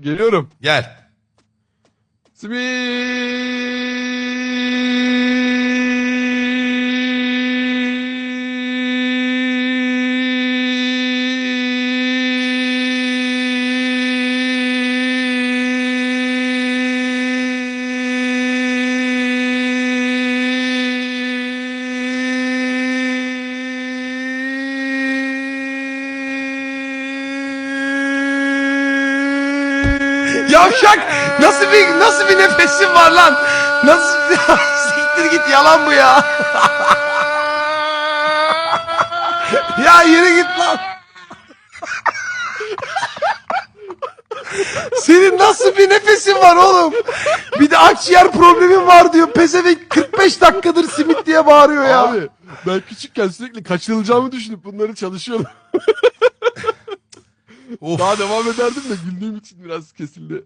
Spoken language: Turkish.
Geliyorum. Gel. Yavşak! Nasıl bir nefesin var lan? Nasıl siktir git, yalan bu ya. Ya yürü git lan. Senin nasıl bir nefesin var oğlum? Bir de akciğer problemin var diyor. Pezevenk 45 dakikadır simit diye bağırıyor ya. Abi ben küçükken sürekli kaçırılacağımı düşünüp bunları çalışıyordum. Of. Daha devam ederdim de güldüğüm için biraz kesildi.